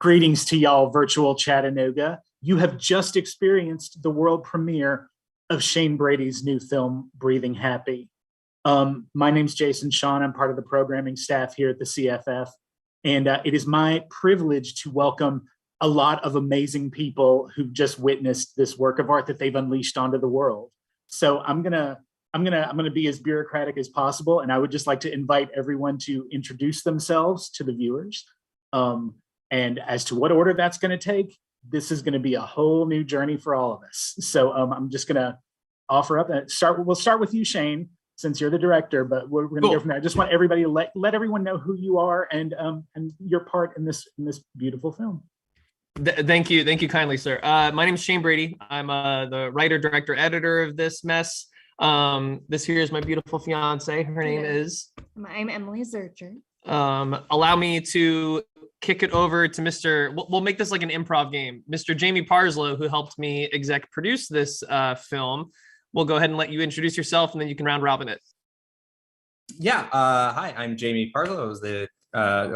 Greetings to y'all, virtual Chattanooga. You have just experienced the world premiere of Shane Brady's new film, Breathing Happy. My name's Jason Shawn. I'm part of the programming staff here at the CFF. And it is my privilege to welcome a lot of amazing people who've just witnessed this work of art that they've unleashed onto the world. So I'm gonna be as bureaucratic as possible, and I would just like to invite everyone to introduce themselves to the viewers. And as to what order that's going to take, this is going to be a whole new journey for all of us. So I'm just going to offer up and we'll start with you, Shane, since you're the director, but we're going to go from there. I just want everybody to let everyone know who you are and your part in this beautiful film. Thank you kindly, sir. My name is Shane Brady. I'm the writer, director, editor of this mess. This here is my beautiful fiance. Her name is? I'm Emily Zurcher. Allow me to kick it over to we'll make this like an improv game. Mr. Jamie Parslow, who helped me exec produce this film. We'll go ahead and let you introduce yourself, and then you can round robin it. Yeah. Hi, I'm Jamie Parslow. I was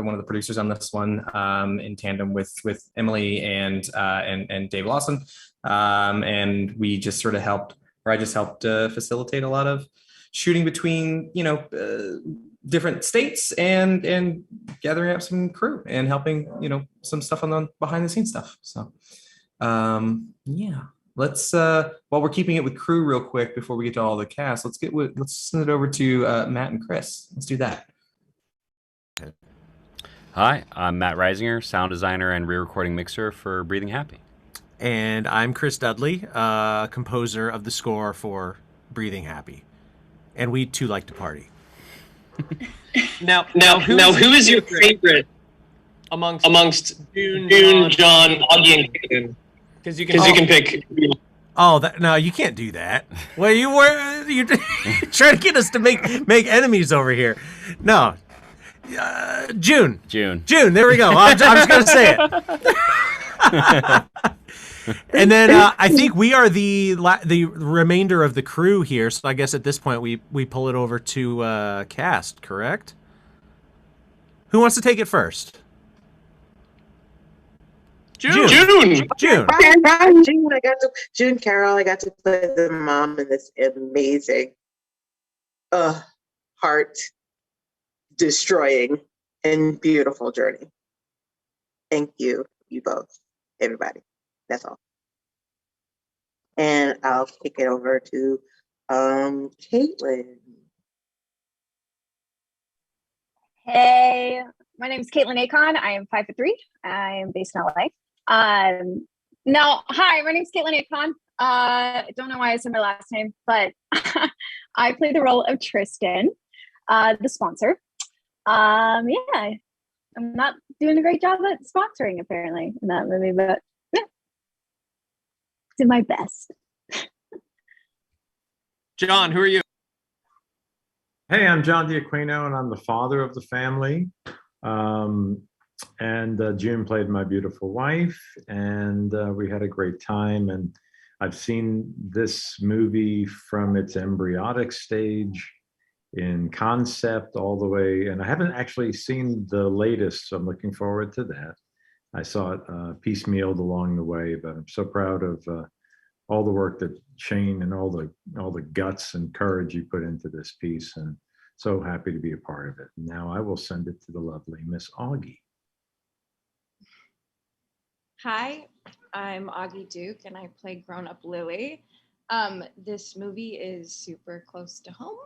one of the producers on this one, in tandem with Emily and Dave Lawson. And we just sort of I just helped facilitate a lot of shooting between, different states and gathering up some crew and helping, some stuff on the behind the scenes stuff. So, yeah. Let's while we're keeping it with crew real quick before we get to all the cast, let's send it over to Matt and Chris. Let's do that. Hi, I'm Matt Reisinger, sound designer and re-recording mixer for Breathing Happy. And I'm Chris Dudley, composer of the score for Breathing Happy. And we too like to party. Now, who is your favorite amongst June, John, Augie, and Caitlin? Because you can pick. Oh, no, you can't do that. Well, you're trying to get us to make enemies over here. No, June. There we go. I'm just gonna say it. And then I think we are the remainder of the crew here. So I guess at this point we pull it over to cast. Correct? Who wants to take it first? June. June Carroll. I got to play the mom in this amazing, heart destroying and beautiful journey. Thank you both, everybody. That's all. And I'll kick it over to Caitlin. Hey, my name is Caitlin Akon. I am 5'3". I am based in LA. Hi, my name is Caitlin Akon. I don't know why I said my last name, but I play the role of Tristan, the sponsor. I'm not doing a great job at sponsoring apparently in that movie, but did my best. John, who are you? Hey, I'm John D'Aquino, and I'm the father of the family. June played my beautiful wife, and we had a great time. And I've seen this movie from its embryonic stage in concept all the way, and I haven't actually seen the latest, so I'm looking forward to that. I saw it piecemealed along the way, but I'm so proud of all the work that Shane and all the guts and courage you put into this piece, and so happy to be a part of it. Now I will send it to the lovely Miss Augie. Hi, I'm Augie Duke, and I play grown-up Lily. This movie is super close to home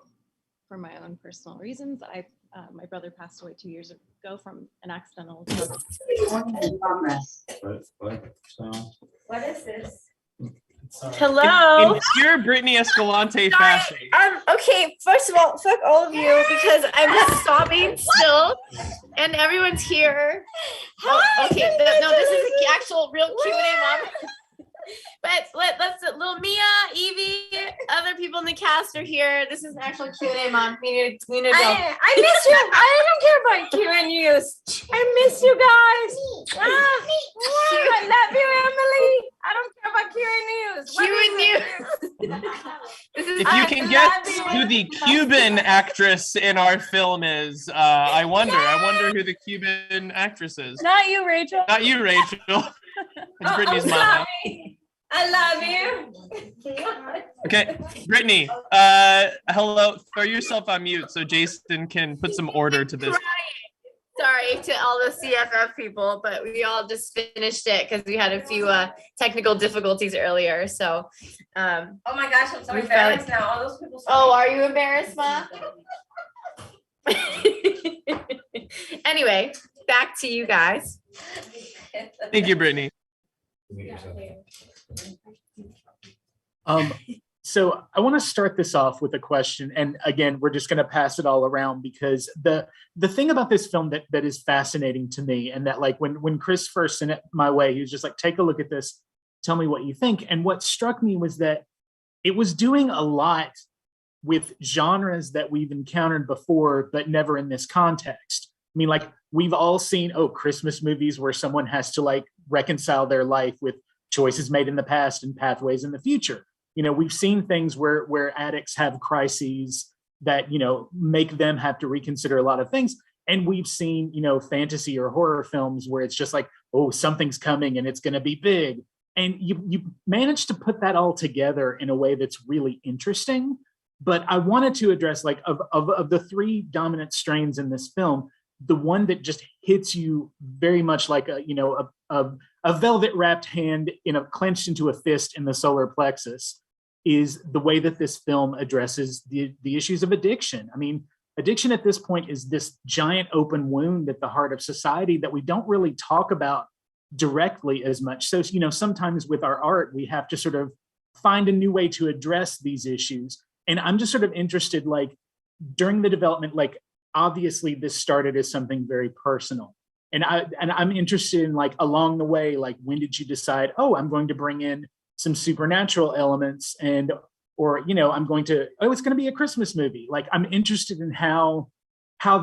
for my own personal reasons. My brother passed away 2 years ago from an accidental drug. What is this? Hello. In pure Brittany Escalante fashion. Okay, first of all, fuck all of you because I'm just sobbing still, and everyone's here. Okay, no, this is the actual real Q&A mom. But let's little Mia, Evie, other people in the cast are here. This is an actual Q&A mom. We need to go. I miss you. I don't care about Q&As. I miss you guys. I love you, Emily. I don't care about Q&As. Q&As. This is If you can guess who the Cuban actress in our film is, I wonder who the Cuban actress is. Not you, Rachel. Not you, Rachel. It's Brittany's I'm mama. sorry. I love you. Okay, Brittany, hello. Throw yourself on mute so Jason can put some order to this. Sorry to all the CFF people, but we all just finished it because we had a few technical difficulties earlier. So, oh my gosh, I'm so we embarrassed found- now. All those people. oh, are you embarrassed, Ma? Anyway, back to you guys. Thank you, Brittany. So I want to start this off with a question, and again, we're just going to pass it all around because the thing about this film that is fascinating to me, and that like when Chris first sent it my way, he was just like, take a look at this, tell me what you think. And what struck me was that it was doing a lot with genres that we've encountered before, but never in this context. I mean, like we've all seen, Christmas movies where someone has to like reconcile their life with choices made in the past and pathways in the future. You know, we've seen things where addicts have crises that, you know, make them have to reconsider a lot of things. And we've seen, you know, fantasy or horror films where it's just like, oh, something's coming and it's going to be big. And you managed to put that all together in a way that's really interesting. But I wanted to address, like, of the three dominant strains in this film, the one that just hits you very much like a velvet wrapped hand clenched into a fist in the solar plexus is the way that this film addresses the issues of addiction. I mean, addiction at this point is this giant open wound at the heart of society that we don't really talk about directly as much. So, you know, sometimes with our art, we have to sort of find a new way to address these issues. And I'm just sort of interested, like, during the development, like, obviously this started as something very personal. And I'm interested in, like, along the way, like, when did you decide, I'm going to bring in some supernatural elements or, you know, it's going to be a Christmas movie. Like, I'm interested in how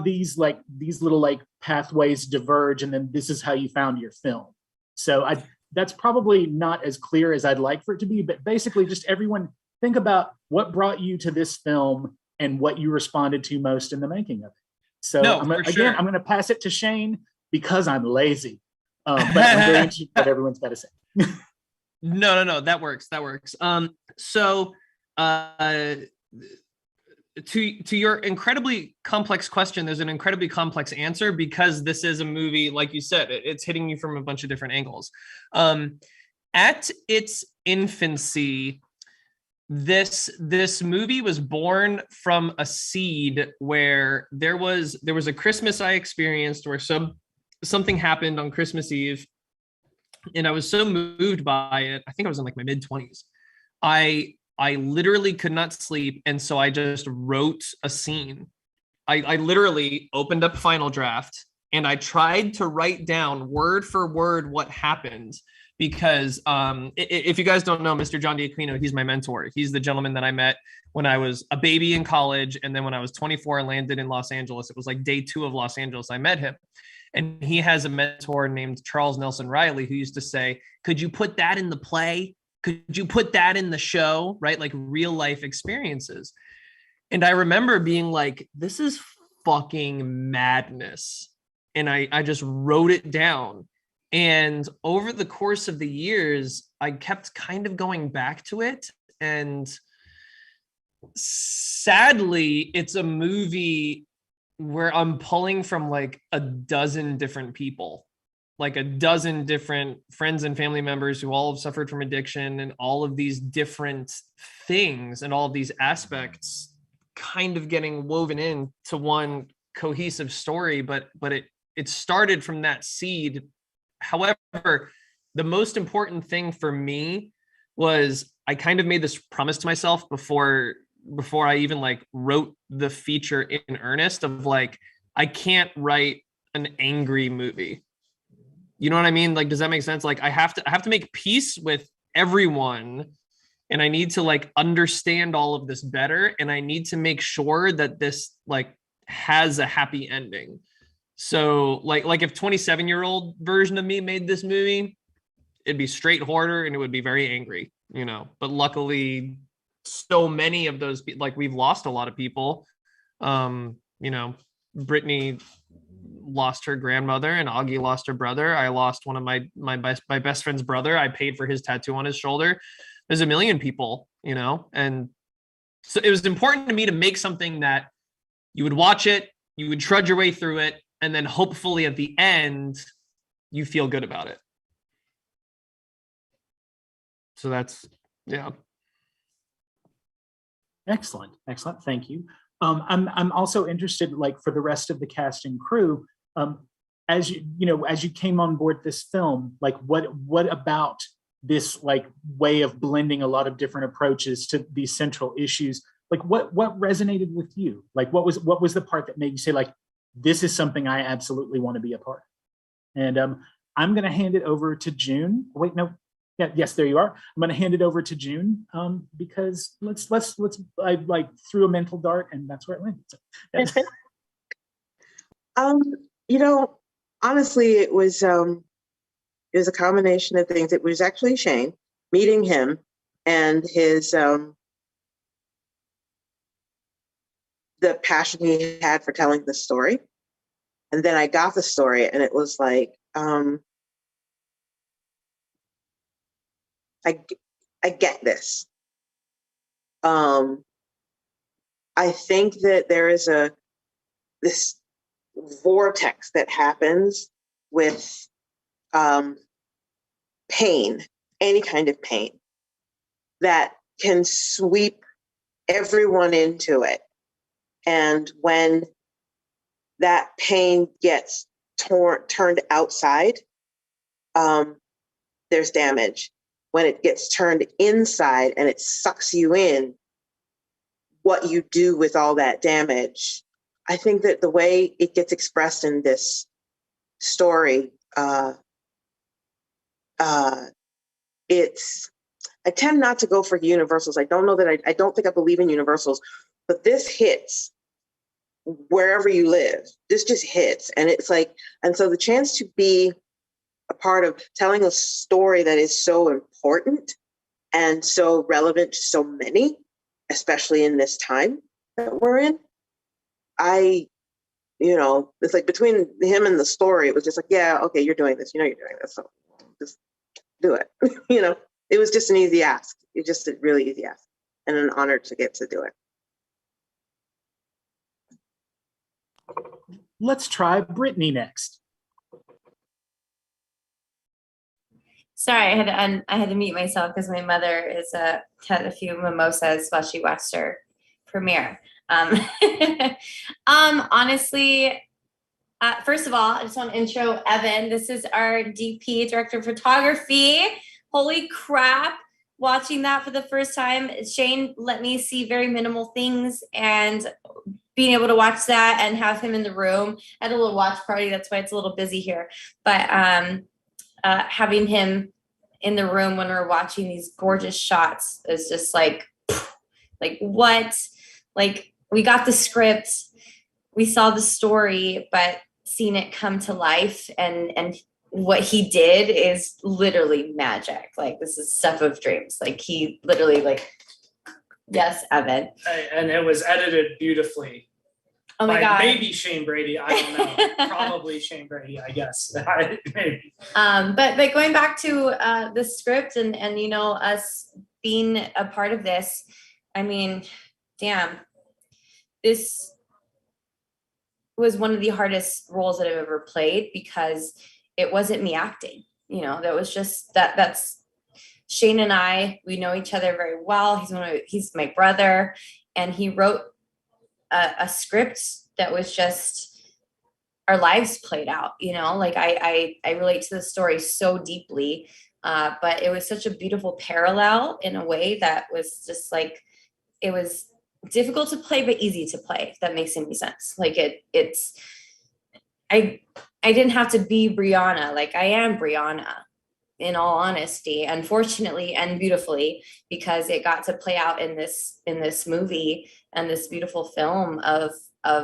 these little like pathways diverge. And then this is how you found your film. So that's probably not as clear as I'd like for it to be, but basically just everyone think about what brought you to this film and what you responded to most in the making of it. So I'm going to pass it to Shane because I'm lazy. But I'm very interested in what everyone's got to say. No, that works. So to your incredibly complex question, there's an incredibly complex answer because this is a movie, like you said, it's hitting you from a bunch of different angles. At its infancy, this movie was born from a seed where there was a Christmas I experienced where something happened on Christmas Eve, and I was so moved by it. I think I was in like my mid-20s. I literally could not sleep, and so I just wrote a scene. I literally opened up Final Draft and I tried to write down word for word what happened. Because if you guys don't know, Mr. John D'Aquino, he's my mentor. He's the gentleman that I met when I was a baby in college. And then when I was 24, I landed in Los Angeles. It was like day 2 of Los Angeles. I met him. And he has a mentor named Charles Nelson Riley who used to say, could you put that in the play? Could you put that in the show? Right? Like real life experiences. And I remember being like, this is fucking madness. And I just wrote it down. And over the course of the years, I kept kind of going back to it. And sadly, it's a movie where I'm pulling from like a dozen different people, like a dozen different friends and family members who all have suffered from addiction, and all of these different things and all of these aspects kind of getting woven into one cohesive story. But it started from that seed. However, the most important thing for me was I kind of made this promise to myself before I even like wrote the feature in earnest of like, I can't write an angry movie. You know what I mean? Like, does that make sense? Like I have to make peace with everyone, and I need to like understand all of this better. And I need to make sure that this like has a happy ending. So like if 27-year-old version of me made this movie, it'd be straight horror and it would be very angry, you know. But luckily so many of those like we've lost a lot of people. You know, Brittany lost her grandmother and Augie lost her brother. I lost one of my best friend's brother. I paid for his tattoo on his shoulder. There's a million people, you know, and so it was important to me to make something that you would watch it, you would trudge your way through it, and then hopefully at the end you feel good about it. So that's, yeah. Excellent. Thank you. I'm also interested, like, for the rest of the cast and crew, as you came on board this film, like what about this like way of blending a lot of different approaches to these central issues? Like what resonated with you? Like what was the part that made you say, like, this is something I absolutely want to be a part of? And I'm going to hand it over to June. Wait, no. Yeah, yes, there you are. I'm going to hand it over to June because I like threw a mental dart and that's where it went. So, honestly, it was a combination of things. It was actually Shane, meeting him and his the passion he had for telling the story. And then I got the story and it was like, I get this. I think that there is this vortex that happens with pain, any kind of pain, that can sweep everyone into it. And when that pain gets turned outside, there's damage. When it gets turned inside and it sucks you in, what you do with all that damage, I think that the way it gets expressed in this story, I tend not to go for universals. I don't know that I don't think I believe in universals, but this hits wherever you live. This just hits. And it's like, and so the chance to be a part of telling a story that is so important and so relevant to so many, especially in this time that we're in, it's like between him and the story, it was just like, yeah, okay, you're doing this, you're doing this, so just do it. It was just an easy ask. It's just a really easy ask and an honor to get to do it. Let's try Brittany next. Sorry, I had to mute myself because my mother had a few mimosas while she watched her premiere. Honestly, first of all, I just want to intro Evan. This is our DP, director of photography. Holy crap! Watching that for the first time, Shane let me see very minimal things, and being able to watch that and have him in the room at a little watch party. That's why it's a little busy here, but having him in the room when we're watching these gorgeous shots is just like what? Like, we got the script, we saw the story, but seeing it come to life and what he did is literally magic. Like, this is stuff of dreams. Like, he literally, like, yes, Evan. And it was edited beautifully. Oh my God. Maybe Shane Brady. I don't know. Probably Shane Brady, I guess. Maybe. But going back to the script and us being a part of this, I mean, damn, this was one of the hardest roles that I've ever played because it wasn't me acting. That was just that's Shane and I, we know each other very well. He's my brother, and he wrote a script that was just our lives played out. Like I relate to the story so deeply, but it was such a beautiful parallel in a way that was just like, it was difficult to play but easy to play, if that makes any sense. Like I didn't have to be Brianna. Like, I am Brianna, in all honesty, unfortunately and beautifully, because it got to play out in this movie and this beautiful film of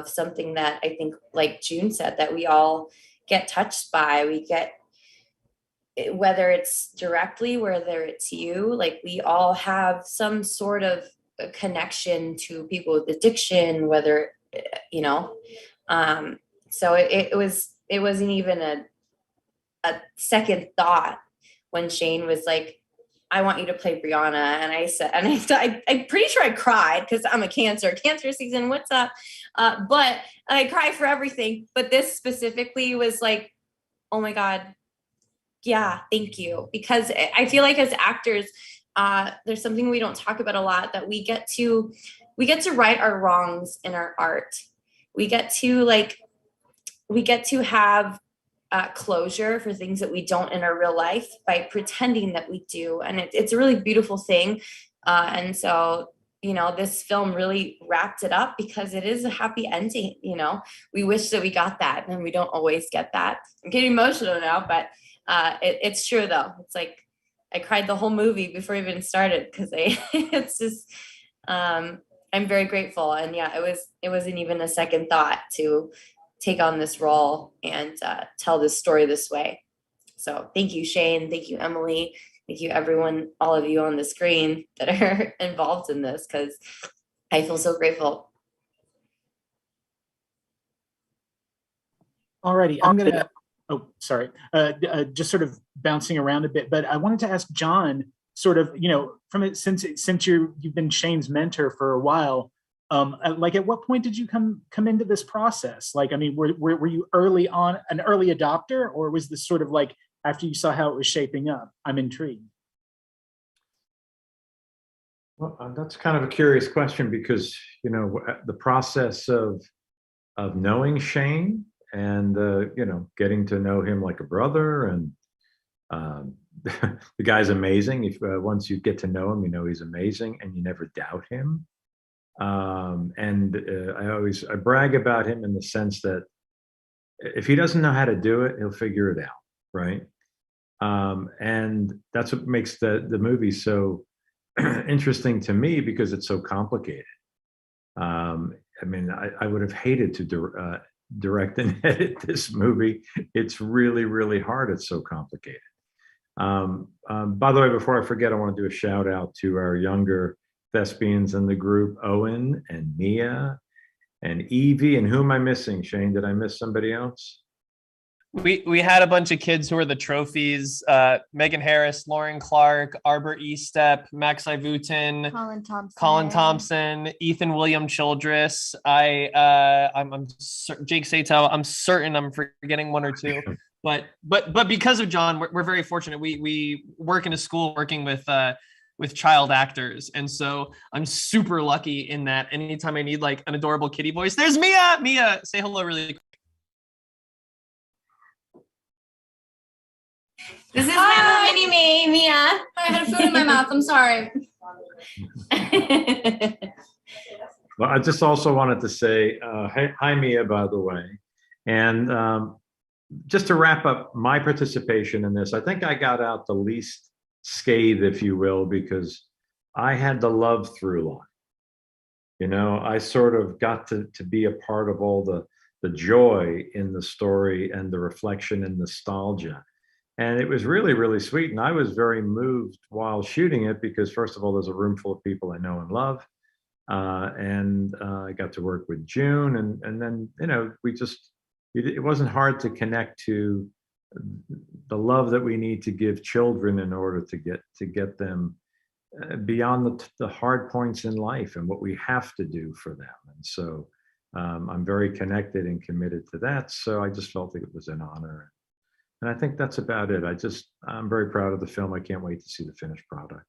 something that I think, like June said, that we all get touched by. We get, whether it's directly, whether it's you, like, we all have some sort of a connection to people with addiction, whether, you know, so it wasn't even a second thought when Shane was like, I want you to play Brianna. And I said, I'm pretty sure I cried because I'm a cancer season. What's up? But I cry for everything. But this specifically was like, oh my God. Yeah, thank you. Because I feel like as actors, there's something we don't talk about a lot, that we get to right our wrongs in our art. We get to have closure for things that we don't in our real life by pretending that we do. And it's a really beautiful thing. And so, you know, this film really wrapped it up because it is a happy ending. You know, we wish that we got that, and we don't always get that. I'm getting emotional now, but it's true though. It's like I cried the whole movie before it even started because it's just, I'm very grateful. And yeah, it wasn't even a second thought to take on this role and tell this story this way. So thank you, Shane. Thank you, Emily. Thank you, everyone, all of you on the screen that are involved in this, because I feel so grateful. Alrighty, I'm gonna, oh, sorry, just sort of bouncing around a bit, but I wanted to ask John, sort of, you know, from it, since you've been Shane's mentor for a while, like at what point did you come into this process? Like, I mean, were you early on an early adopter, or was this sort of like after you saw how it was shaping up? I'm intrigued. Well, that's kind of a curious question because, you know, the process of knowing Shane and, you know, getting to know him like a brother, and the guy's amazing. If once you get to know him, you know he's amazing and you never doubt him. I brag about him in the sense that if he doesn't know how to do it, he'll figure it out, right? And that's what makes the movie so interesting to me, because it's so complicated. I mean, I would have hated to direct and edit this movie. It's really, really hard. It's so complicated. By the way, before I forget, I want to do a shout out to our younger thespians in the group, Owen and Mia and Evie. And who am I missing, Shane? Did I miss somebody else? We had a bunch of kids who were the trophies. Megan Harris, Lauren Clark, Arbor Estep, Max Ivutin, Colin Thompson, Ethan William Childress. I'm Jake Sato. I'm certain I'm forgetting one or two. But because of John, we're very fortunate. We work in a school working with child actors, and so I'm super lucky in that anytime I need like an adorable kitty voice, there's Mia. Mia, say hello really quick. This is my mini me, Mia. I had food in my mouth. I'm sorry. Well, I just also wanted to say, hi, Mia, by the way. And just to wrap up my participation in this, I think I got out the least scathed, if you will, because I had the love through line. You know, I sort of got to be a part of all the joy in the story and the reflection and nostalgia. And it was really, really sweet. And I was very moved while shooting it because, first of all, there's a room full of people I know and love. And I got to work with June. And then, you know, it wasn't hard to connect to the love that we need to give children in order to get them beyond the hard points in life and what we have to do for them. And so I'm very connected and committed to that. So I just felt like it was an honor. And I think that's about it. I'm very proud of the film. I can't wait to see the finished product.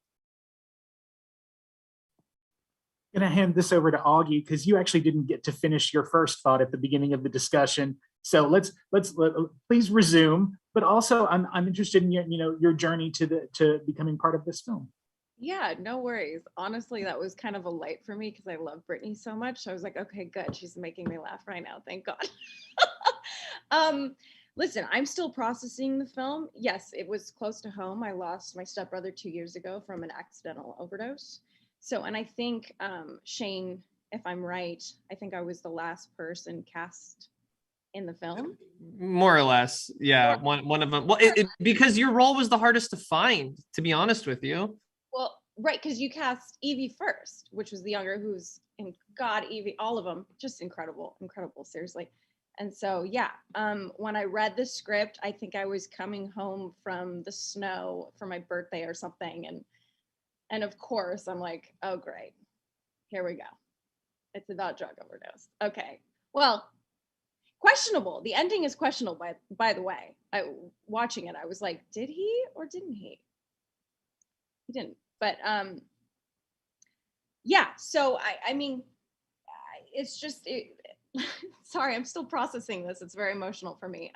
I'm going to hand this over to Augie because you actually didn't get to finish your first thought at the beginning of the discussion. So let's please resume. But also, I'm interested in your journey to becoming part of this film. Yeah, no worries. Honestly, that was kind of a light for me because I love Brittany so much. So I was like, okay, good. She's making me laugh right now. Thank God. Listen, I'm still processing the film. Yes, it was close to home. I lost my stepbrother 2 years ago from an accidental overdose. So, and I think Shane, if I'm right, I think I was the last person cast in the film. More or less, yeah. One of them. Well, because your role was the hardest to find, to be honest with you. Well, right, because you cast Evie first, which was the younger, who's in God, Evie, all of them, just incredible, seriously. And so, yeah, when I read the script, I think I was coming home from the snow for my birthday or something. And of course, I'm like, oh, great, here we go. It's about drug overdose. Okay, well, questionable. The ending is questionable, by the way. Watching it, I was like, did he or didn't he? He didn't. But yeah, so I mean, it's just, sorry, I'm still processing this. It's very emotional for me.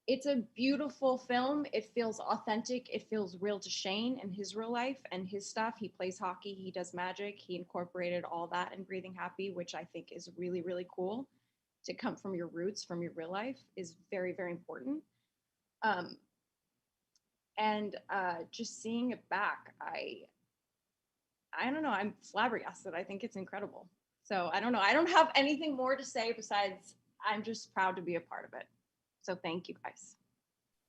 It's a beautiful film. It feels authentic. It feels real to Shane and his real life and his stuff. He plays hockey. He does magic. He incorporated all that in Breathing Happy, which I think is really, really cool. To come from your roots, from your real life, is very, very important. And just seeing it back, I don't know, I'm flabbergasted. I think it's incredible. So I don't know. I don't have anything more to say besides I'm just proud to be a part of it. So thank you guys.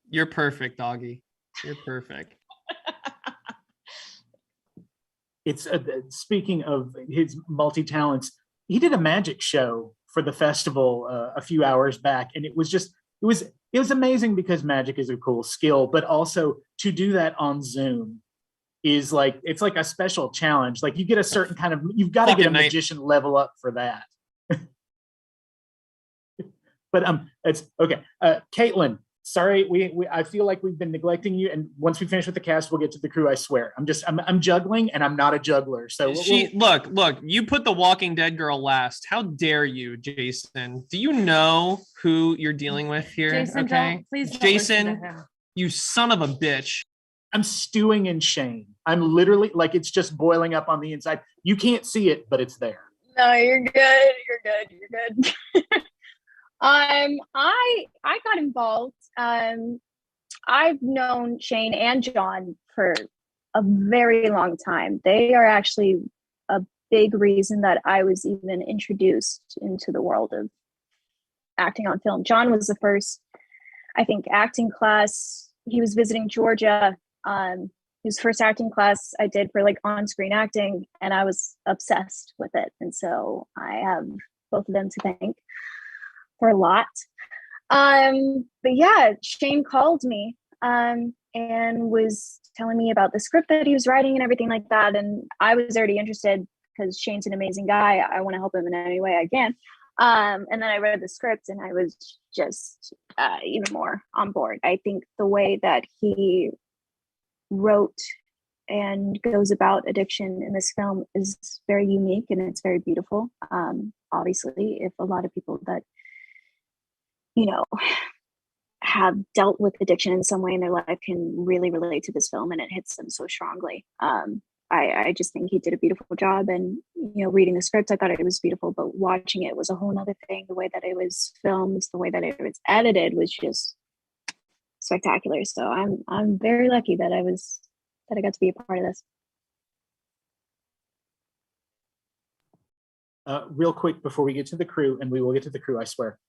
You're perfect, Doggy. You're perfect. It's speaking of his multi-talents, he did a magic show for the festival a few hours back, and it was amazing because magic is a cool skill, but also to do that on Zoom is like, it's like a special challenge. Like you get a certain kind of, you've got to get a magician level up for that. But it's okay. Caitlin, sorry, I feel like we've been neglecting you, and once we finish with the cast, we'll get to the crew. I swear, I'm juggling, and I'm not a juggler. So look, you put the Walking Dead girl last. How dare you, Jason? Do you know who you're dealing with here? Jason, okay, please don't Jason, listen to him. you son of a bitch. I'm stewing in shame. I'm literally like, it's just boiling up on the inside. You can't see it, but it's there. No, you're good. You're good. I got involved. I've known Shane and John for a very long time. They are actually a big reason that I was even introduced into the world of acting on film. John was the first, I think, acting class. He was visiting Georgia. His first acting class I did for like on-screen acting, and I was obsessed with it. And so I have both of them to thank for a lot. But yeah, Shane called me and was telling me about the script that he was writing and everything like that. And I was already interested because Shane's an amazing guy. I want to help him in any way I can. And then I read the script and I was just even more on board. I think the way that he wrote and goes about addiction in this film is very unique and it's very beautiful. Obviously, if a lot of people that, you know, have dealt with addiction in some way in their life can really relate to this film, and it hits them so strongly. I just think he did a beautiful job, and you know, reading the script, I thought it was beautiful, but watching it was a whole nother thing. The way that it was filmed, the way that it was edited was just spectacular. So I'm very lucky that I got to be a part of this. Real quick before we get to the crew, and we will get to the crew, I swear.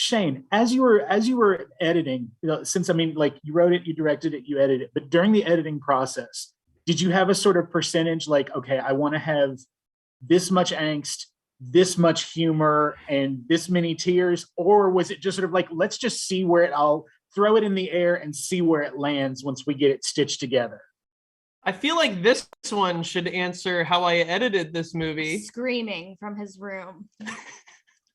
Shane, as you were editing, you know, since I mean, like you wrote it, you directed it, you edited it, but during the editing process, did you have a sort of percentage like, okay, I want to have this much angst, this much humor, and this many tears? Or was it just sort of like, let's just see where I'll throw it in the air and see where it lands once we get it stitched together? I feel like this one should answer how I edited this movie. Screaming from his room.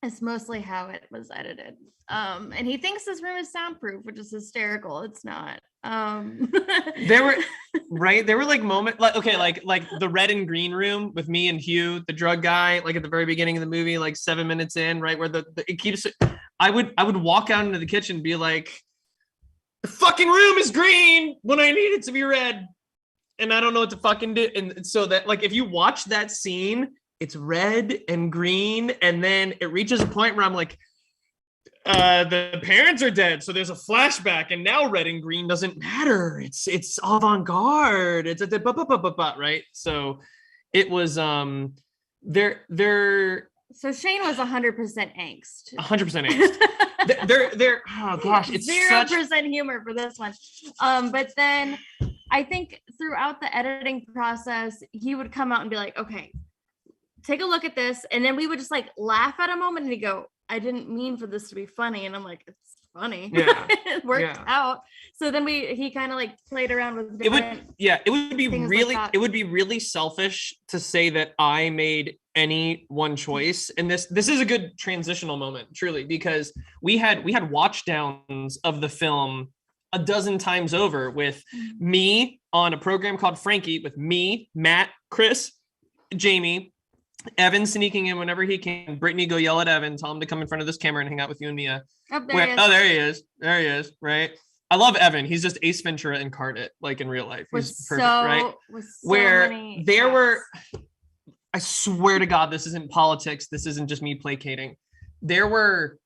It's mostly how it was edited. And he thinks this room is soundproof, which is hysterical. It's not. There were like moments like, okay, like the red and green room with me and Hugh, the drug guy, like at the very beginning of the movie, like 7 minutes in, right, where it keeps, I would walk out into the kitchen and be like, the fucking room is green when I need it to be red, and I don't know what to fucking do. And so that, like, if you watch that scene, it's red and green, and then it reaches a point where I'm like, the parents are dead, so there's a flashback, and now red and green doesn't matter. It's avant-garde. It's right. So it was there. So Shane was 100% angst. 100% angst. They're oh gosh, it's 0% humor for this one. But then I think throughout the editing process, he would come out and be like, okay, take a look at this. And then we would just like laugh at a moment and he'd go, I didn't mean for this to be funny. And I'm like, it's funny. Yeah. It worked out. So then he kind of like played around with different it would be things like really that. it would be really selfish to say that I made any one choice. And this is a good transitional moment, truly, because we had watch downs of the film a dozen times over with me on a program called Frankie, with me, Matt, Chris, Jamie, Evan sneaking in whenever he can. Brittany, go yell at Evan, tell him to come in front of this camera and hang out with you and Mia. There he is. There he is. Right. I love Evan. He's just Ace Ventura incarnate, like in real life. He's perfect, right? I swear to God, this isn't politics. This isn't just me placating. There were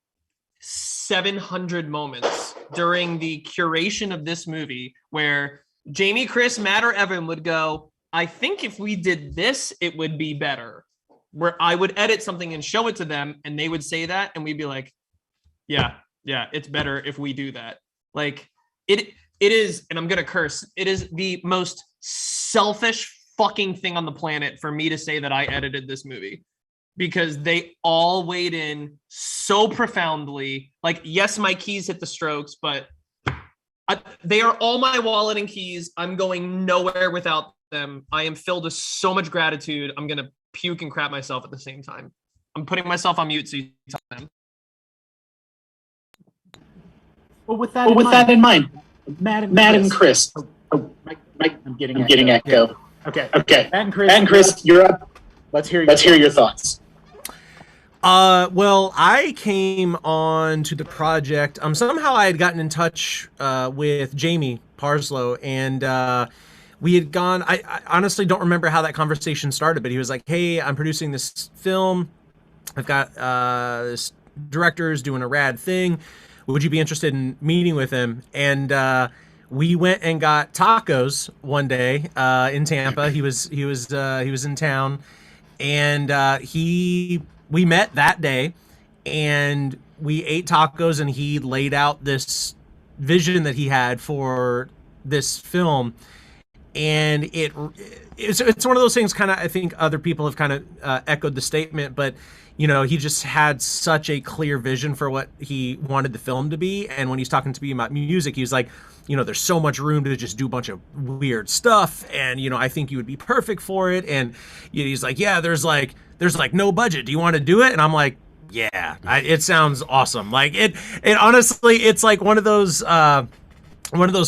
700 moments during the curation of this movie where Jamie, Chris, Matt, or Evan would go, I think if we did this, it would be better. Where I would edit something and show it to them, and they would say that, and we'd be like, yeah, it's better if we do that. Like it is, and I'm gonna curse, it is the most selfish fucking thing on the planet for me to say that I edited this movie, because they all weighed in so profoundly. Like, yes, my keys hit the strokes, but they are all my wallet and keys. I'm going nowhere without them. I am filled with so much gratitude. I'm gonna puke and crap myself at the same time. I'm putting myself on mute so you tell them. Well, with that in mind, Matt and Chris. I'm getting echo. Okay. Matt and Chris, you're up. Let's hear your thoughts. Well, I came on to the project. Somehow I had gotten in touch with Jamie Parslow, and we had gone. I honestly don't remember how that conversation started, but he was like, "Hey, I'm producing this film. I've got this director's doing a rad thing. Would you be interested in meeting with him?" And we went and got tacos one day in Tampa. He was in town, and we met that day, and we ate tacos, and he laid out this vision that he had for this film. And it's one of those things, kind of, I think other people have kind of echoed the statement, but he just had such a clear vision for what he wanted the film to be. And when he's talking to me about music, he was like, there's so much room to just do a bunch of weird stuff, and I think you would be perfect for it. And he's like, yeah, there's no budget. Do you want to do it? And I'm like, yeah, it sounds awesome. Like it honestly, it's like one of those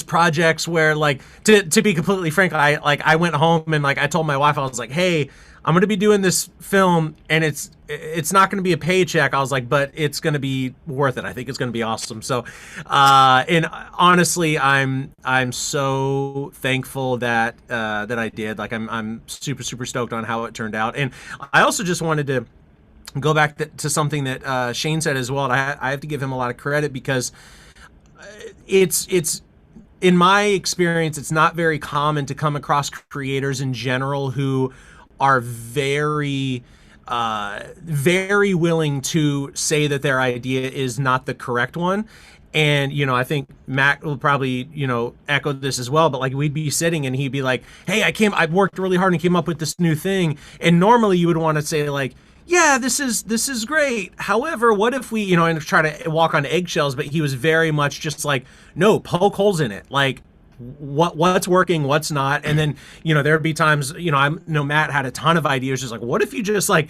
projects where, like, to be completely frank, I went home and I told my wife, I was like, hey, I'm going to be doing this film, and it's not going to be a paycheck. I was like, but it's going to be worth it. I think it's going to be awesome. So, and honestly, I'm so thankful that I did. Like, I'm super, super stoked on how it turned out. And I also just wanted to go back to something that Shane said as well. I have to give him a lot of credit, because it's in my experience, it's not very common to come across creators in general who are very willing to say that their idea is not the correct one. And, I think Matt will probably, echo this as well, but like, we'd be sitting and he'd be like, hey, I worked really hard and came up with this new thing. And normally you would want to say, like, yeah, this is great. However, what if we, and try to walk on eggshells, but he was very much just like, no, poke holes in it. Like, what's working, what's not. And then, there'd be times, Matt had a ton of ideas, just like, what if you just like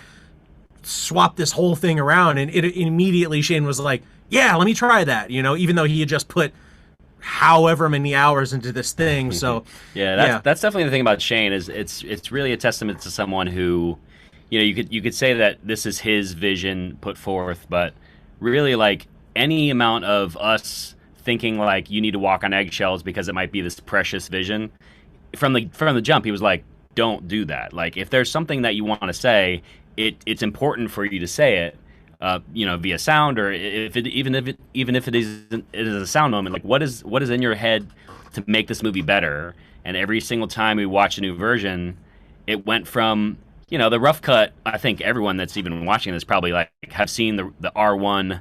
swap this whole thing around? And it immediately, Shane was like, yeah, let me try that, even though he had just put however many hours into this thing. So that's definitely the thing about Shane, is it's really a testament to someone who, you could say that this is his vision put forth, but really, like, any amount of us thinking like you need to walk on eggshells because it might be this precious vision, from the jump, he was like, don't do that. Like, if there's something that you want to say, it's important for you to say it, via sound, or even if it is a sound moment. Like, what is in your head to make this movie better? And every single time we watch a new version, it went from, the rough cut. I think everyone that's even watching this probably like have seen the R1,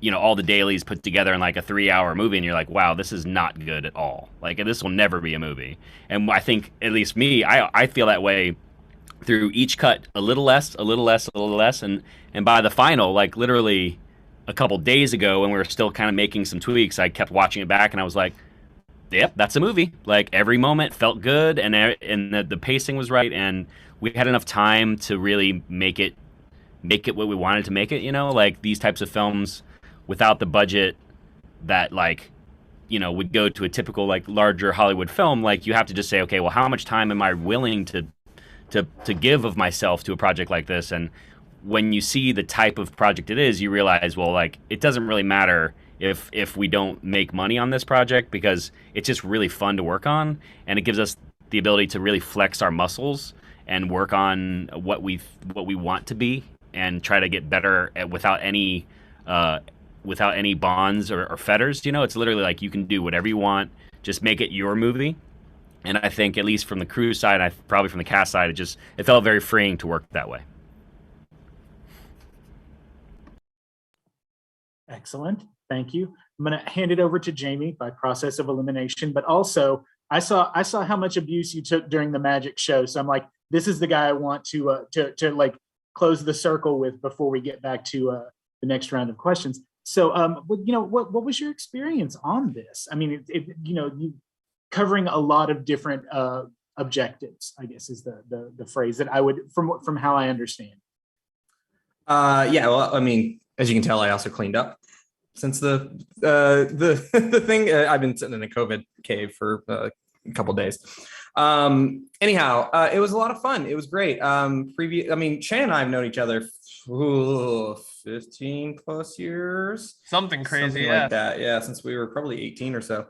you know, all the dailies put together in like a 3-hour movie, and you're like, wow, this is not good at all. Like, this will never be a movie. And I think, at least me, I feel that way through each cut, a little less, a little less, a little less, and by the final, like literally a couple days ago, when we were still kind of making some tweaks, I kept watching it back, and I was like, yep, that's a movie. Like, every moment felt good, and the pacing was right, and we had enough time to really make it what we wanted to make it. You know, like these types of films, without the budget that, like, you know, would go to a typical like larger Hollywood film, like you have to just say, okay, well, how much time am I willing to give of myself to a project like this? And when you see the type of project it is, you realize, well, like, it doesn't really matter if we don't make money on this project, because it's just really fun to work on, and it gives us the ability to really flex our muscles and work on what we want to be, and try to get better without any bonds or fetters. You know, it's literally like you can do whatever you want, just make it your movie. And I think, at least from the crew side, probably from the cast side, it felt very freeing to work that way. Excellent. Thank you. I'm going to hand it over to Jamie by process of elimination, but also I saw how much abuse you took during the magic show. So I'm like, this is the guy I want to like close the circle with before we get back to the next round of questions. So, you know, what was your experience on this? I mean, you know, you covering a lot of different objectives, I guess is the phrase that I would, from how I understand. Yeah, well, I mean, as you can tell, I also cleaned up since the thing. I've been sitting in a COVID cave for a couple days. Anyhow, it was a lot of fun. It was great. I mean, Shay and I have known each other 15 plus years, something crazy, something yeah. like that. Yeah, since we were probably 18 or so.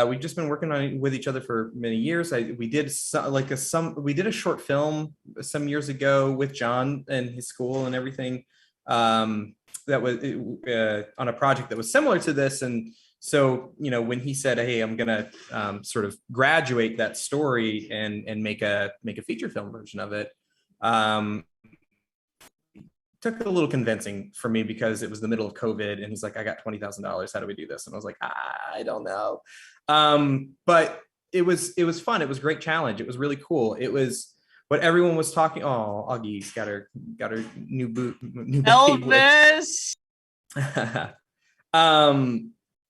We've just been working with each other for many years. We did a short film some years ago with John and his school and everything, that was on a project that was similar to this. And so, you know, when he said, hey, I'm gonna sort of graduate that story and make a feature film version of it, took a little convincing for me, because it was the middle of COVID, and he's like, I got $20,000. How do we do this? And I was like, I don't know. But it was fun. It was a great challenge. It was really cool. It was what everyone was talking. Oh, Augie's got her new boot. Elvis.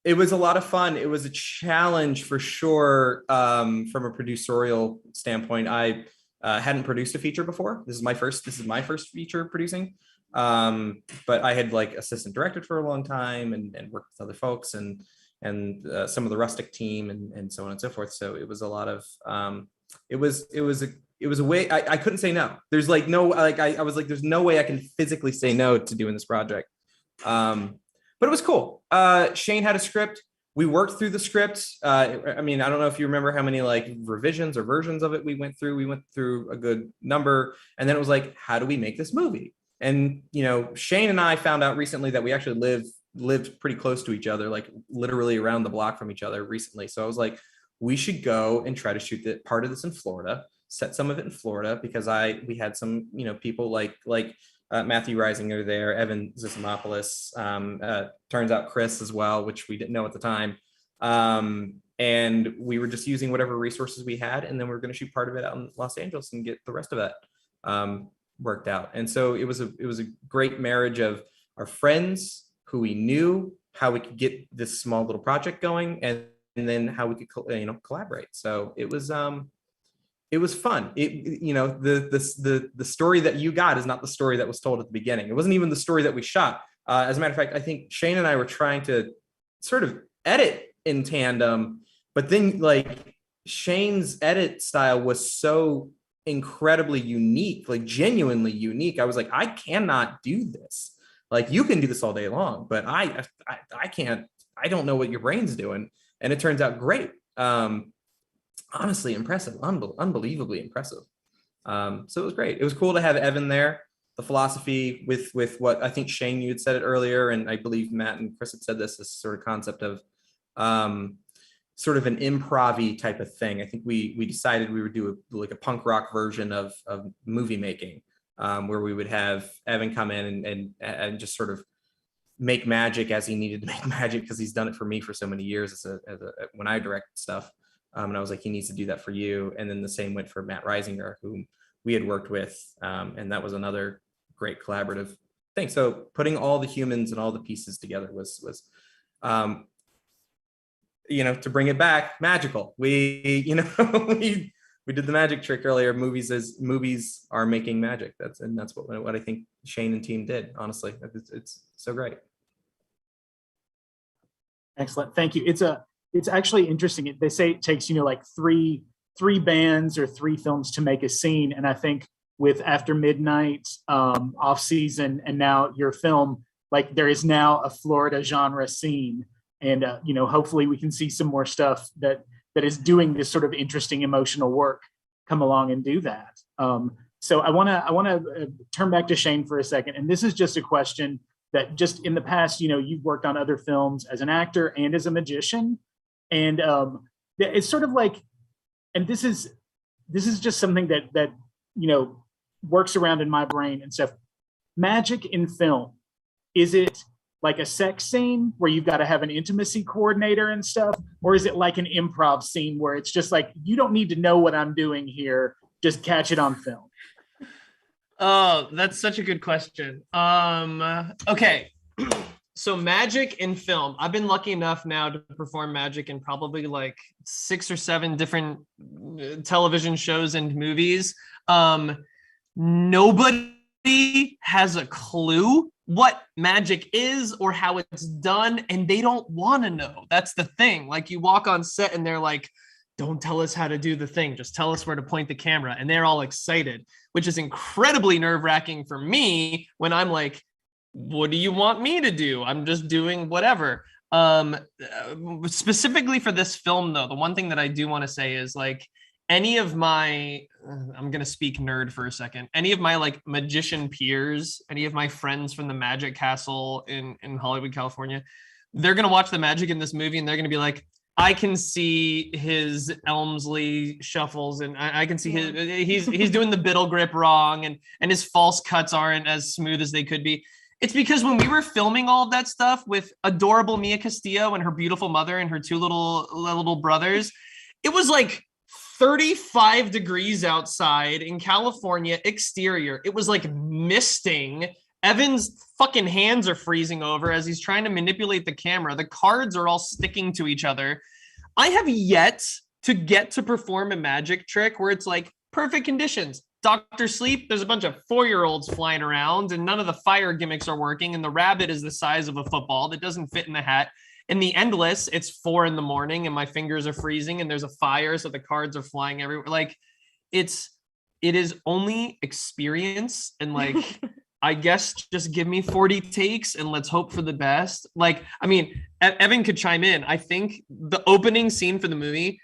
It was a lot of fun. It was a challenge for sure. From a producerial standpoint, I hadn't produced a feature before. This is my first feature producing. But I had like assistant directed for a long time and worked with other folks and some of the Rustic team and so on and so forth. So it was a lot of, it was a way I couldn't say no. There's like no, like, I was like, there's no way I can physically say no to doing this project. But it was cool. Shane had a script. We worked through the script. I mean, I don't know if you remember how many like revisions or versions of it we went through. We went through a good number. And then it was like, how do we make this movie? And, you know, Shane and I found out recently that we actually lived pretty close to each other, like literally around the block from each other recently. So I was like, we should go and try to shoot part of this in Florida, set some of it in Florida, because we had some, you know, people like Matthew Reisinger there, Evan Zizimopoulos, turns out Chris as well, which we didn't know at the time. And we were just using whatever resources we had, and then we were going to shoot part of it out in Los Angeles and get the rest of it worked out. And so it was a great marriage of our friends who we knew, how we could get this small little project going, and then how we could collaborate. So it was fun. The story that you got is not the story that was told at the beginning. It wasn't even the story that we shot. As a matter of fact, I think Shane and I were trying to sort of edit in tandem, but then like Shane's edit style was so incredibly unique, like genuinely unique. I was like, I cannot do this. Like, you can do this all day long, but I can't. I don't know what your brain's doing. And it turns out great. Honestly impressive, unbelievably impressive. So it was great. It was cool to have Evan there. The philosophy with what I think Shane, you had said it earlier, and I believe Matt and Chris had said this sort of concept of sort of an improv-y type of thing. I think we decided we would do like a punk rock version of movie making. where we would have Evan come in and just sort of make magic as he needed to make magic, because he's done it for me for so many years when I direct stuff. And I was like, he needs to do that for you. And then the same went for Matt Reisinger, whom we had worked with. And that was another great collaborative thing. So putting all the humans and all the pieces together was to bring it back, magical. We did the magic trick earlier. Movies are making magic. That's what I think Shane and team did. Honestly, it's so great. Excellent, thank you. It's actually interesting. They say it takes like three bands or 3 films to make a scene, and I think with After Midnight, Off Season, and now your film, like there is now a Florida genre scene, and hopefully we can see some more stuff that is doing this sort of interesting emotional work come along and do that. So I want to turn back to Shane for a second, and this is just a question that just in the past, you've worked on other films as an actor and as a magician, and it's sort of like, and this is just something that works around in my brain and stuff. Magic in film, is it like a sex scene where you've got to have an intimacy coordinator and stuff? Or is it like an improv scene where it's just like, you don't need to know what I'm doing here, just catch it on film? Oh, that's such a good question. Okay. So magic in film. I've been lucky enough now to perform magic in probably like 6 or 7 different television shows and movies. Nobody has a clue what magic is or how it's done, and they don't want to know. That's the thing. Like, you walk on set and they're like, don't tell us how to do the thing, just tell us where to point the camera, and they're all excited, which is incredibly nerve-wracking for me when I'm like, what do you want me to do? I'm just doing whatever. Specifically for this film though, the one thing that I do want to say is like, any of my, I'm going to speak nerd for a second, any of my like magician peers, any of my friends from the Magic Castle in Hollywood, California, they're going to watch the magic in this movie and they're going to be like, I can see his Elmsley shuffles, and I can see he's doing the biddle grip wrong, and his false cuts aren't as smooth as they could be. It's because when we were filming all of that stuff with adorable Mia Castillo and her beautiful mother and her 2 little brothers, it was like 35 degrees outside in California exterior. It was like misting. Evan's fucking hands are freezing over as he's trying to manipulate the camera. The cards are all sticking to each other. I have yet to get to perform a magic trick where it's like perfect conditions. Dr. Sleep, there's a bunch of 4-year-olds flying around and none of the fire gimmicks are working. And the rabbit is the size of a football that doesn't fit in the hat. In the Endless, it's 4 a.m. and my fingers are freezing and there's a fire. So the cards are flying everywhere. Like, it is only experience and like, I guess just give me 40 takes and let's hope for the best. Like, I mean, Evan could chime in. I think the opening scene for the movie,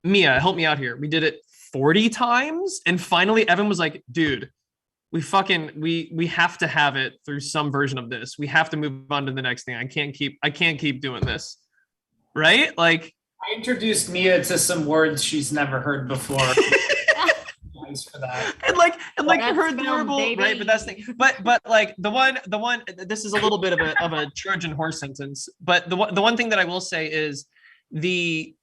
Mia, help me out here. We did it 40 times. And finally, Evan was like, dude, we have to have it through some version of this. We have to move on to the next thing. I can't keep doing this. Right? Like, I introduced Mia to some words she's never heard before. For that. And her adorable, right? But that's the thing. But like the one. This is a little bit of a Trojan horse sentence. But the one thing that I will say is the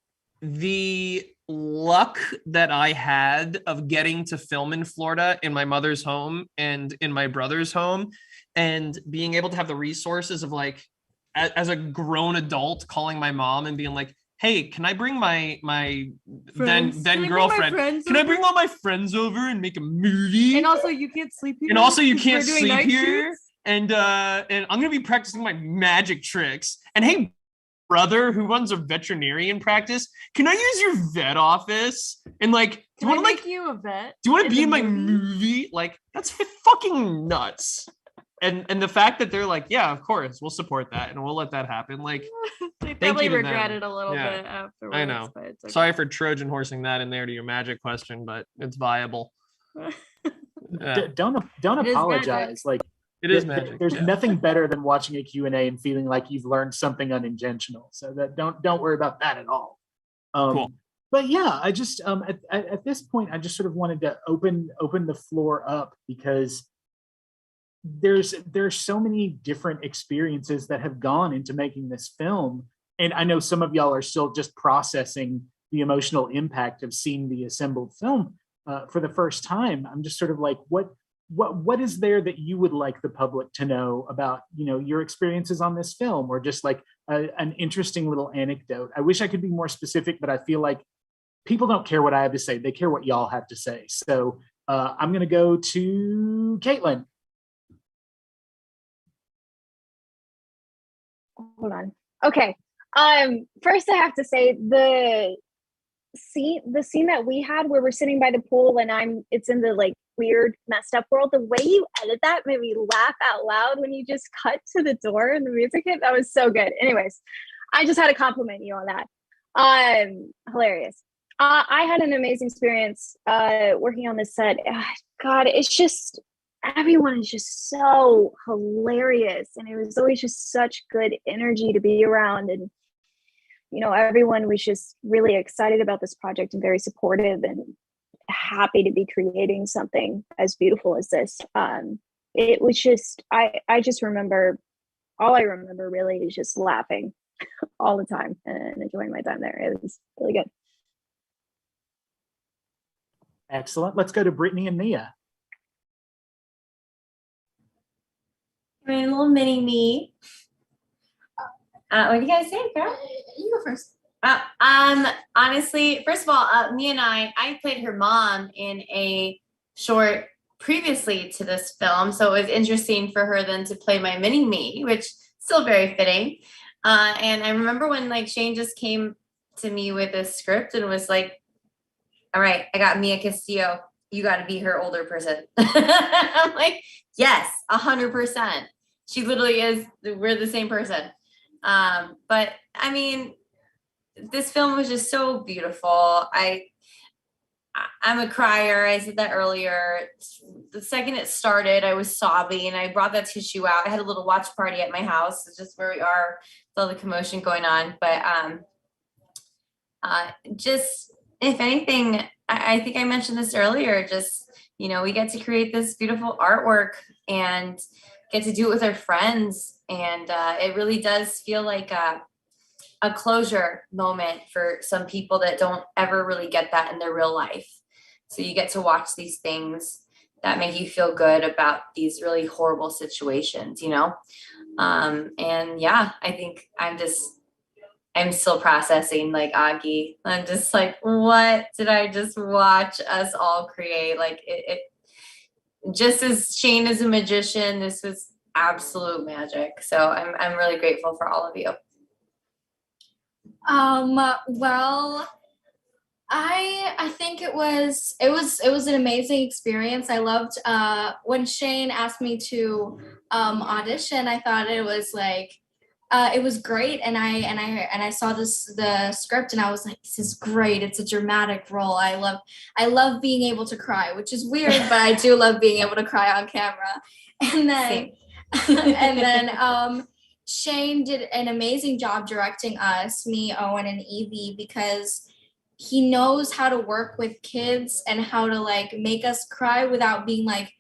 luck that I had of getting to film in Florida in my mother's home and in my brother's home, and being able to have the resources of like as a grown adult calling my mom and being like, hey, can I bring my then girlfriend? Can I bring all my friends over and make a movie? And also, you can't sleep here. And also, you can't sleep here. And I'm gonna be practicing my magic tricks. And hey, brother, who runs a veterinarian practice, can I use your vet office? And like, do you want to make you a vet? Do you want to be in my movie? Like, that's fucking nuts. And the fact that they're like, yeah, of course, we'll support that and we'll let that happen. Like, they probably regret it a little bit afterwards. I know. But it's okay. Sorry for Trojan horsing that in there to your magic question, but it's viable. Don't apologize. Like, it is magic. There's nothing better than watching a Q&A and feeling like you've learned something unintentional. So that don't worry about that at all. Cool. but yeah, I just at this point, I just sort of wanted to open the floor up because there's so many different experiences that have gone into making this film, and I know some of y'all are still just processing the emotional impact of seeing the assembled film for the first time. I'm just sort of like, what is there that you would like the public to know about, your experiences on this film, or just like an interesting little anecdote? I wish I could be more specific, but I feel like people don't care what I have to say. They care what y'all have to say. So I'm going to go to Caitlin. Hold on. Okay. First I have to say the scene that we had where we're sitting by the pool and it's in the like weird messed up world, the way you edit that made me laugh out loud when you just cut to the door and the music hit. That was so good. Anyways, I just had to compliment you on that. Hilarious. I had an amazing experience working on this set. God, it's just, everyone is just so hilarious, and it was always just such good energy to be around. And everyone was just really excited about this project and very supportive and happy to be creating something as beautiful as this. It was just, I just remember, all I remember really is just laughing all the time and enjoying my time there. It was really good. Excellent. Let's go to Brittany and Nia. My little mini me. What do you guys think, girl? You go first. Honestly, first of all, me and I played her mom in a short previously to this film, so it was interesting for her then to play my mini me, which still very fitting. And I remember when like Shane just came to me with this script and was like, "All right, I got Mia Castillo. You got to be her older person." I'm like, "Yes, 100%." She literally is. We're the same person. But I mean, this film was just so beautiful. I'm a crier. I said that earlier. The second it started, I was sobbing. I brought that tissue out. I had a little watch party at my house. It's just where we are with all the commotion going on. But just, if anything, I think I mentioned this earlier, just, we get to create this beautiful artwork and get to do it with our friends. And it really does feel like a closure moment for some people that don't ever really get that in their real life. So you get to watch these things that make you feel good about these really horrible situations, and yeah, I think I'm still processing like Augie. I'm just like, what did I just watch us all create? Like it just as Shane is a magician, this was absolute magic. So I'm really grateful for all of you. Well, I think it was an amazing experience. I loved when Shane asked me to audition. I thought it was like it was great, and I saw the script and I was like, this is great. It's a dramatic role. I love being able to cry, which is weird, but I do love being able to cry on camera. And then Shane did an amazing job directing us, me, Owen, and Evie, because he knows how to work with kids and how to like make us cry without being like,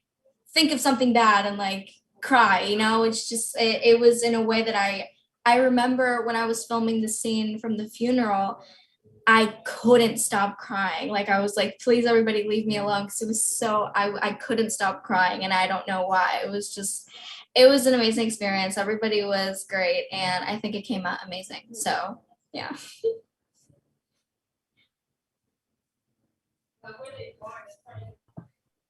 think of something bad and like cry, It's just, it was in a way that I remember when I was filming the scene from the funeral, I couldn't stop crying. Like I was like, please everybody leave me alone, because it was so, I couldn't stop crying, and I don't know why. It was an amazing experience. Everybody was great, and I think it came out amazing. So yeah.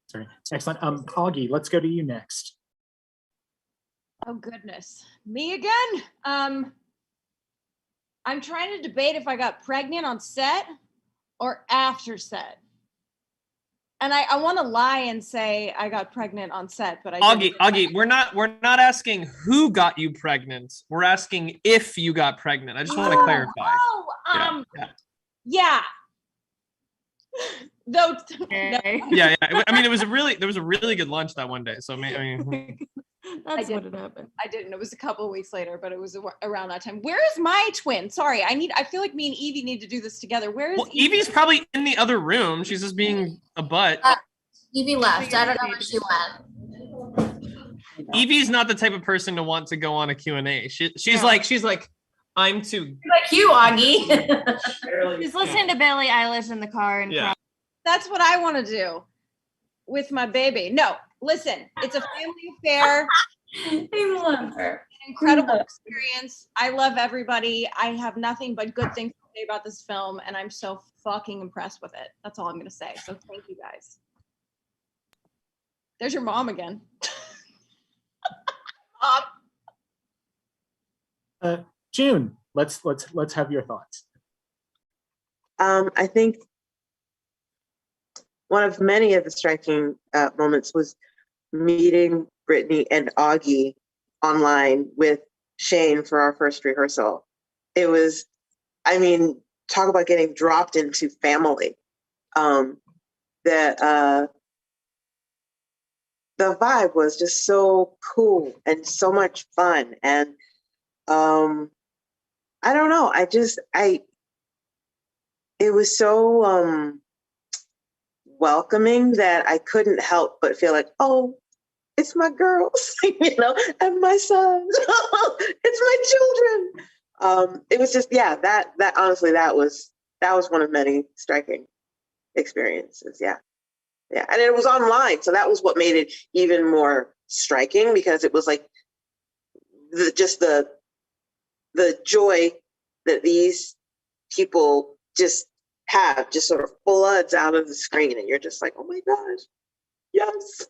Sorry. Excellent. Augie, let's go to you next. Oh goodness, me again? I'm trying to debate if I got pregnant on set or after set. And I want to lie and say I got pregnant on set, but Augie, we're not asking who got you pregnant. We're asking if you got pregnant. I just want to clarify. Yeah. Though, yeah. I mean, there was a really good lunch that one day. So I mean, That's what had happened. I didn't. It was a couple of weeks later, but it was around that time. Where is my twin? Sorry, I feel like me and Evie need to do this together. Where is Well, Evie's probably in the other room. She's just being a butt. Evie left. I don't know where she went. Evie's not the type of person to want to go on a Q&A. She's like, I'm too. Like you, Augie. He's listening to Billie Eilish in the car and Yeah. That's what I want to do with my baby. No, listen, it's a family affair. I love her. An incredible experience. I love everybody. I have nothing but good things to say about this film, and I'm so fucking impressed with it. That's all I'm gonna say. So thank you guys. There's your mom again. Mom. June, let's have your thoughts. I think one of many of the striking moments was meeting Brittany and Augie online with Shane for our first rehearsal. It was, I mean, talk about getting dropped into family. The vibe was just so cool and so much fun. And I don't know, it was so welcoming that I couldn't help but feel like, oh, it's my girls, and my sons. It's my children. It was just, yeah, that honestly, that was one of many striking experiences. Yeah. Yeah. And it was online. So that was what made it even more striking, because it was like the joy that these people just have just sort of floods out of the screen, and you're just like, oh my gosh, yes.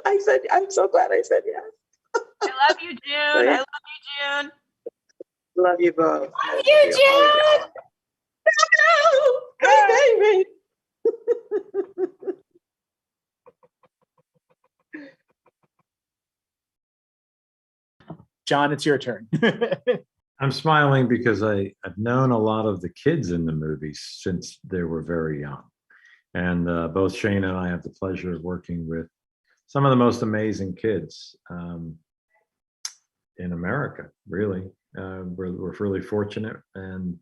I said, I'm so glad I said yes. I love you, June. So, yeah. I love you, June. Love you both. Love you, June. Hey, baby. John, it's your turn. I'm smiling because I've known a lot of the kids in the movies since they were very young. And both Shane and I have the pleasure of working with some of the most amazing kids in America, really. We're really fortunate. And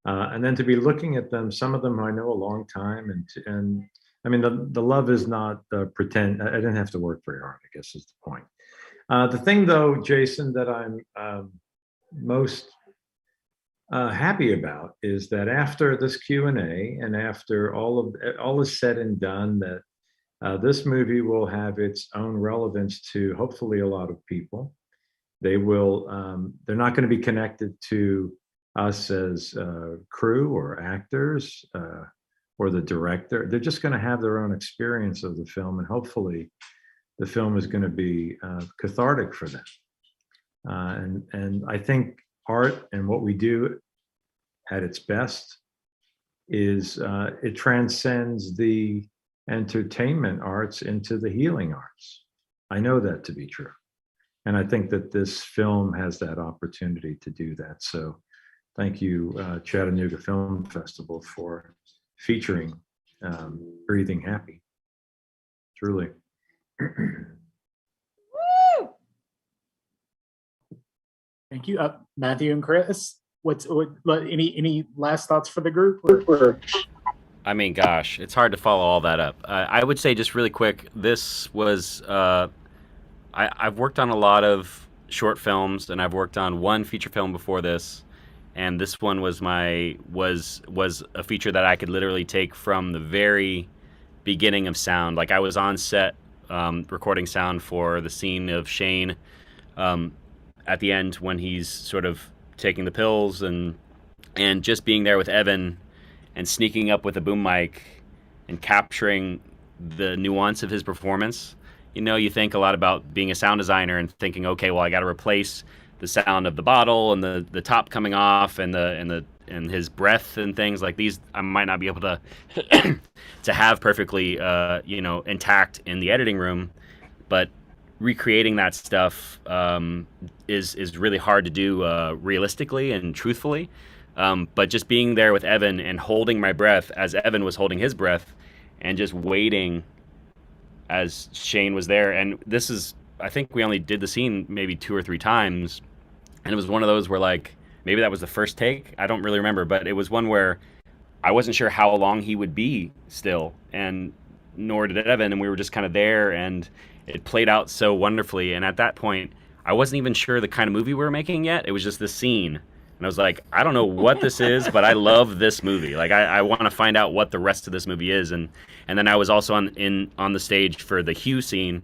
then to be looking at them, some of them I know a long time. And I mean, the love is not pretend. I didn't have to work very hard, I guess is the point. The thing though, Jason, that I'm most happy about is that after this Q&A and after all is said and done, that this movie will have its own relevance to hopefully a lot of people. They will, they're not going to be connected to us as crew or actors or the director. They're just going to have their own experience of the film, and hopefully the film is going to be cathartic for them. And I think art and what we do at its best is it transcends the entertainment arts into the healing arts. I know that to be true. And I think that this film has that opportunity to do that. So thank you, Chattanooga Film Festival, for featuring Breathing Happy. Truly. Woo! Thank you. Matthew and Chris, any last thoughts for the group? Or? I mean, gosh, it's hard to follow all that up. I would say just really quick, this was, I've worked on a lot of short films, and I've worked on one feature film before this, and this one was was a feature that I could literally take from the very beginning of sound. Like I was on set recording sound for the scene of Shane at the end when he's sort of taking the pills, and just being there with Evan and sneaking up with a boom mic and capturing the nuance of his performance. You know, you think a lot about being a sound designer and thinking, okay, well, I got to replace the sound of the bottle and the top coming off and his breath and things like these. I might not be able to to have perfectly, intact in the editing room, but recreating that stuff is really hard to do realistically and truthfully. But just being there with Evan and holding my breath as Evan was holding his breath, and just waiting as Shane was there. And this is I think we only did the scene maybe 2 or 3 times, and it was one of those where like maybe that was the first take. I don't really remember, but it was one where I wasn't sure how long he would be still, and nor did Evan, and we were just kind of there, and it played out so wonderfully. And at that point, I wasn't even sure the kind of movie we were making yet. It was just this scene. And I was like, I don't know what this is, but I love this movie. Like, I want to find out what the rest of this movie is. And then I was also on the stage for the Hugh scene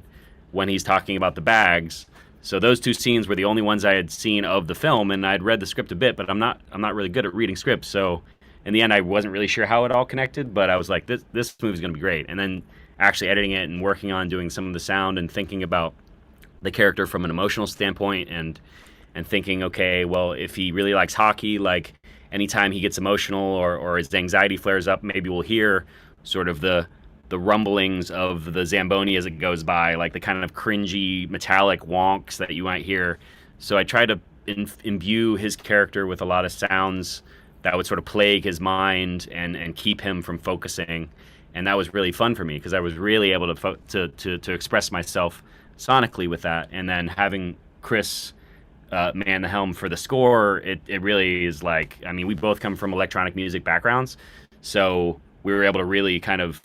when he's talking about the bags. So those 2 scenes were the only ones I had seen of the film, and I'd read the script a bit, but I'm not really good at reading scripts. So in the end, I wasn't really sure how it all connected, but I was like, this movie's going to be great. And then actually editing it and working on doing some of the sound and thinking about the character from an emotional standpoint, and thinking, okay, well, if he really likes hockey, like anytime he gets emotional or his anxiety flares up, maybe we'll hear sort of the rumblings of the Zamboni as it goes by, like the kind of cringy metallic wonks that you might hear. So I tried to imbue his character with a lot of sounds that would sort of plague his mind and keep him from focusing. And that was really fun for me because I was really able to express myself sonically with that. And then having Chris man the helm for the score, it really is like, I mean, we both come from electronic music backgrounds, so we were able to really kind of,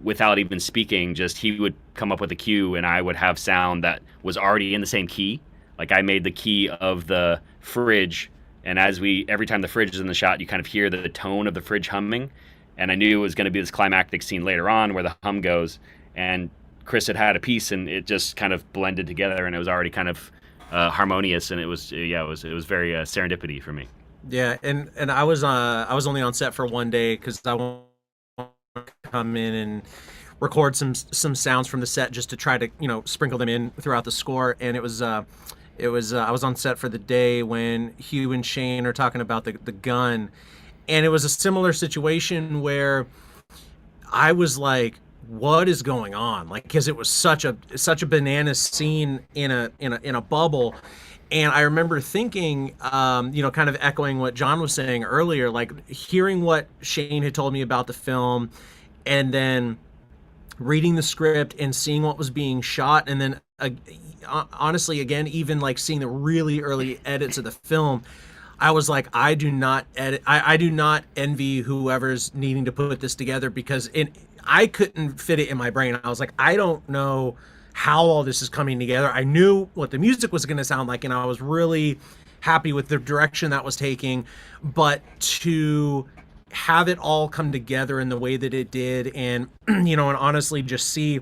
without even speaking, just he would come up with a cue and I would have sound that was already in the same key. Like I made the key of the fridge, and every time the fridge is in the shot, you kind of hear the tone of the fridge humming, and I knew it was going to be this climactic scene later on where the hum goes, and Chris had a piece and it just kind of blended together, and it was already kind of harmonious, and it was very serendipity for me. Yeah, and I was only on set for 1 day because I want to come in and record some sounds from the set just to try to sprinkle them in throughout the score. And I was on set for the day when Hugh and Shane are talking about the gun, and it was a similar situation where I was like, what is going on? Like, because it was such a bananas scene in a bubble. And I remember thinking, kind of echoing what John was saying earlier, like hearing what Shane had told me about the film, and then reading the script and seeing what was being shot, and then honestly, again, even like seeing the really early edits of the film, I was like, I do not envy whoever's needing to put this together, because I couldn't fit it in my brain. I was like, I don't know how all this is coming together. I knew what the music was going to sound like, and I was really happy with the direction that was taking, but to have it all come together in the way that it did, and and honestly just see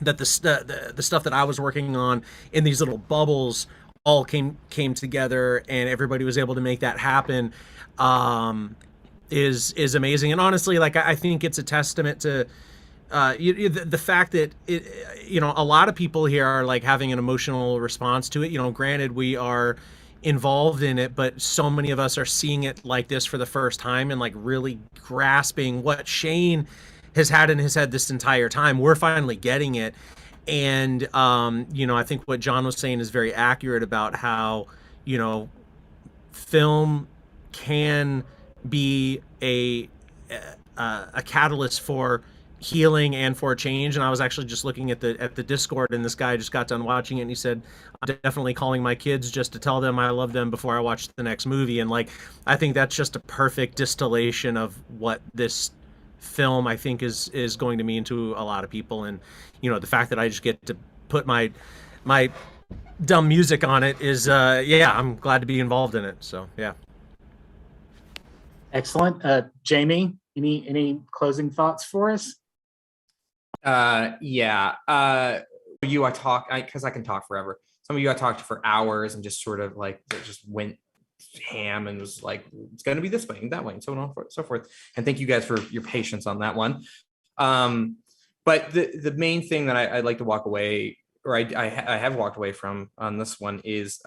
that the stuff that I was working on in these little bubbles all came together, and everybody was able to make that happen, is amazing. And honestly, like, I think it's a testament to the fact that a lot of people here are like having an emotional response to it. Granted, we are involved in it, but so many of us are seeing it like this for the first time and like really grasping what Shane has had in his head this entire time. We're finally getting it. And I think what John was saying is very accurate about how film can be a catalyst for healing and for change. And I was actually just looking at the Discord, and this guy just got done watching it, and he said, I'm definitely calling my kids just to tell them I love them before I watch the next movie. And like, I think that's just a perfect distillation of what this film, I think, is going to mean to a lot of people. And the fact that I just get to put my dumb music on it is I'm glad to be involved in it. So yeah. Excellent. Jamie, any closing thoughts for us? You I talk, because I can talk forever. Some of you I talked to for hours and just sort of like just went ham and was like, it's going to be this way and that way and so on and so forth. And thank you guys for your patience on that one. But the main thing that I'd like to walk away, or I have walked away from on this one, is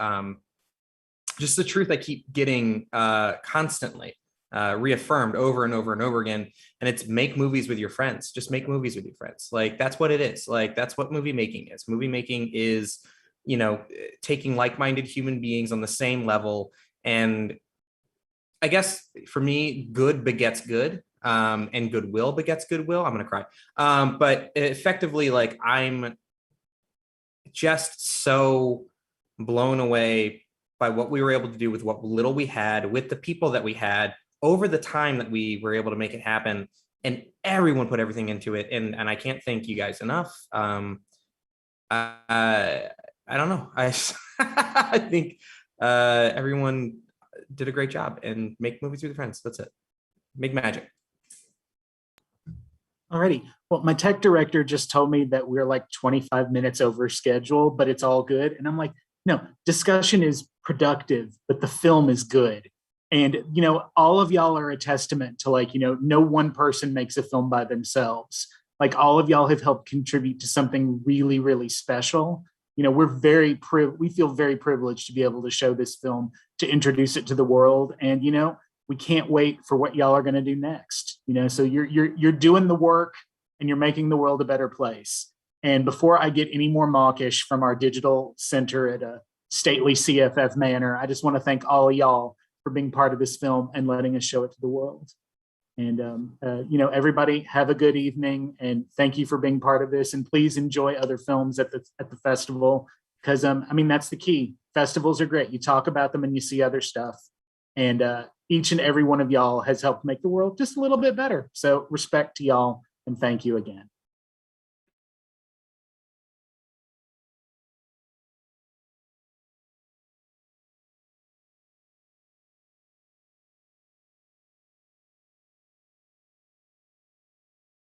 just the truth I keep getting constantly reaffirmed over and over and over again. And it's make movies with your friends. Just make movies with your friends. Like, that's what it is. Like, that's what movie making is. Movie making is, taking like-minded human beings on the same level. And I guess for me, good begets good, and goodwill begets goodwill. I'm going to cry. But effectively, like, I'm just so blown away by what we were able to do with what little we had, with the people that we had, over the time that we were able to make it happen. And everyone put everything into it. And I can't thank you guys enough. I don't know. I think everyone did a great job, and make movies with your friends. That's it. Make magic. Alrighty. Well, my tech director just told me that we're like 25 minutes over schedule, but it's all good. And I'm like, no, discussion is productive, but the film is good. And, you know, all of y'all are a testament to, like, you know, no one person makes a film by themselves. Like, all of y'all have helped contribute to something really, really special. You know, we feel very privileged to be able to show this film, to introduce it to the world. And, you know, we can't wait for what y'all are going to do next. You know, so you're doing the work, and you're making the world a better place. And before I get any more mawkish from our digital center at a stately CFF manor, I just want to thank all of y'all for being part of this film and letting us show it to the world. And, you know, everybody have a good evening, and thank you for being part of this. And please enjoy other films at the festival, because, I mean, that's the key. Festivals are great. You talk about them and you see other stuff. And each and every one of y'all has helped make the world just a little bit better. So respect to y'all, and thank you again.